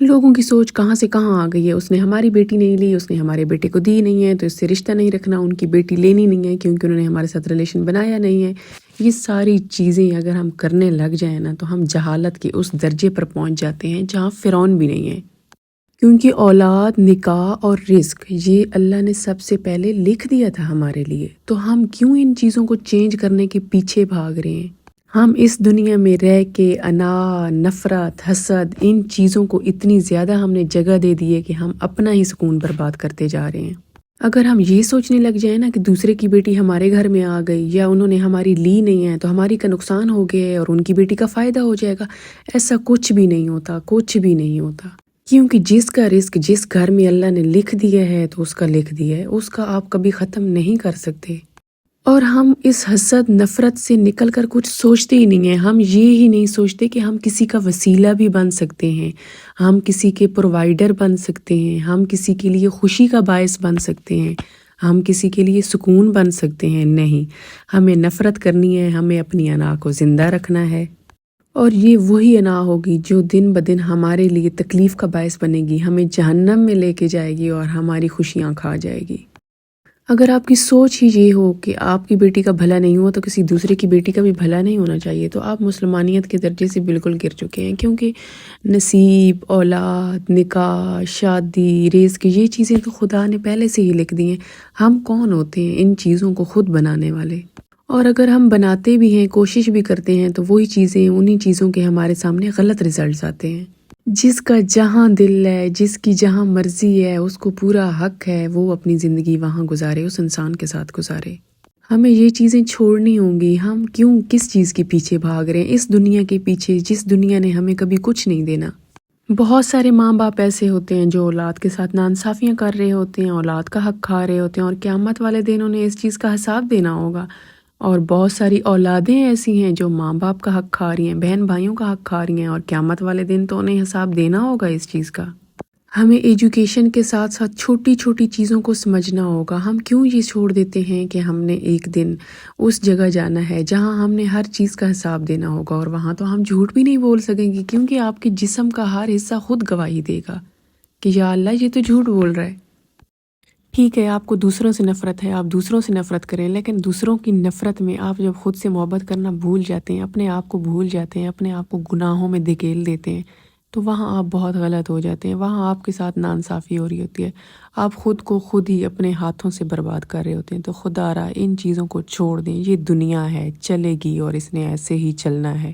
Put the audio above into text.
لوگوں کی سوچ کہاں سے کہاں آ گئی ہے، اس نے ہماری بیٹی نہیں لی، اس نے ہمارے بیٹے کو دی نہیں ہے تو اس سے رشتہ نہیں رکھنا، ان کی بیٹی لینی نہیں ہے کیونکہ انہوں نے ہمارے ساتھ ریلیشن بنایا نہیں ہے۔ یہ ساری چیزیں اگر ہم کرنے لگ جائیں نا تو ہم جہالت کے اس درجے پر پہنچ جاتے ہیں جہاں فرعون بھی نہیں ہے، کیونکہ اولاد، نکاح اور رزق یہ اللہ نے سب سے پہلے لکھ دیا تھا ہمارے لیے، تو ہم کیوں ان چیزوں کو چینج کرنے کے پیچھے بھاگ رہے ہیں؟ ہم اس دنیا میں رہ کے انا، نفرت، حسد، ان چیزوں کو اتنی زیادہ ہم نے جگہ دے دی ہے کہ ہم اپنا ہی سکون برباد کرتے جا رہے ہیں۔ اگر ہم یہ سوچنے لگ جائیں نا کہ دوسرے کی بیٹی ہمارے گھر میں آ گئی یا انہوں نے ہماری لی نہیں ہے تو ہماری کا نقصان ہو گیا ہے اور ان کی بیٹی کا فائدہ ہو جائے گا، ایسا کچھ بھی نہیں ہوتا، کچھ بھی نہیں ہوتا، کیونکہ جس کا رزق جس گھر میں اللہ نے لکھ دیا ہے تو اس کا لکھ دیا ہے، اس کا آپ کبھی ختم نہیں کر سکتے۔ اور ہم اس حسد، نفرت سے نکل کر کچھ سوچتے ہی نہیں ہیں، ہم یہ ہی نہیں سوچتے کہ ہم کسی کا وسیلہ بھی بن سکتے ہیں، ہم کسی کے پرووائڈر بن سکتے ہیں، ہم کسی کے لیے خوشی کا باعث بن سکتے ہیں، ہم کسی کے لیے سکون بن سکتے ہیں۔ نہیں، ہمیں نفرت کرنی ہے، ہمیں اپنی انا کو زندہ رکھنا ہے، اور یہ وہی انا ہوگی جو دن بدن ہمارے لیے تکلیف کا باعث بنے گی، ہمیں جہنم میں لے کے جائے گی اور ہماری خوشیاں کھا جائے گی۔ اگر آپ کی سوچ ہی یہ ہو کہ آپ کی بیٹی کا بھلا نہیں ہوا تو کسی دوسرے کی بیٹی کا بھی بھلا نہیں ہونا چاہیے، تو آپ مسلمانیت کے درجے سے بالکل گر چکے ہیں، کیونکہ نصیب، اولاد، نکاح، شادی، رزق، یہ چیزیں تو خدا نے پہلے سے ہی لکھ دی ہیں۔ ہم کون ہوتے ہیں ان چیزوں کو خود بنانے والے؟ اور اگر ہم بناتے بھی ہیں، کوشش بھی کرتے ہیں، تو وہی چیزیں، انہی چیزوں کے ہمارے سامنے غلط رزلٹس آتے ہیں۔ جس کا جہاں دل ہے، جس کی جہاں مرضی ہے، اس کو پورا حق ہے وہ اپنی زندگی وہاں گزارے، اس انسان کے ساتھ گزارے۔ ہمیں یہ چیزیں چھوڑنی ہوں گی۔ ہم کیوں کس چیز کے پیچھے بھاگ رہے ہیں؟ اس دنیا کے پیچھے جس دنیا نے ہمیں کبھی کچھ نہیں دینا۔ بہت سارے ماں باپ ایسے ہوتے ہیں جو اولاد کے ساتھ ناانصافیاں کر رہے ہوتے ہیں، اولاد کا حق کھا رہے ہوتے ہیں، اور قیامت والے دن انہیں اس چیز کا حساب دینا ہوگا۔ اور بہت ساری اولادیں ایسی ہیں جو ماں باپ کا حق کھا رہی ہیں، بہن بھائیوں کا حق کھا رہی ہیں، اور قیامت والے دن تو انہیں حساب دینا ہوگا اس چیز کا۔ ہمیں ایجوکیشن کے ساتھ ساتھ چھوٹی چھوٹی چیزوں کو سمجھنا ہوگا۔ ہم کیوں یہ چھوڑ دیتے ہیں کہ ہم نے ایک دن اس جگہ جانا ہے جہاں ہم نے ہر چیز کا حساب دینا ہوگا، اور وہاں تو ہم جھوٹ بھی نہیں بول سکیں گے، کیونکہ آپ کے جسم کا ہر حصہ خود گواہی دے گا کہ یا اللہ یہ تو جھوٹ بول رہا ہے۔ ٹھیک ہے، آپ کو دوسروں سے نفرت ہے، آپ دوسروں سے نفرت کریں، لیکن دوسروں کی نفرت میں آپ جب خود سے محبت کرنا بھول جاتے ہیں، اپنے آپ کو بھول جاتے ہیں، اپنے آپ کو گناہوں میں دھکیل دیتے ہیں، تو وہاں آپ بہت غلط ہو جاتے ہیں، وہاں آپ کے ساتھ ناانصافی ہو رہی ہوتی ہے، آپ خود کو خود ہی اپنے ہاتھوں سے برباد کر رہے ہوتے ہیں۔ تو خدا را ان چیزوں کو چھوڑ دیں، یہ دنیا ہے، چلے گی اور اس نے ایسے ہی چلنا ہے۔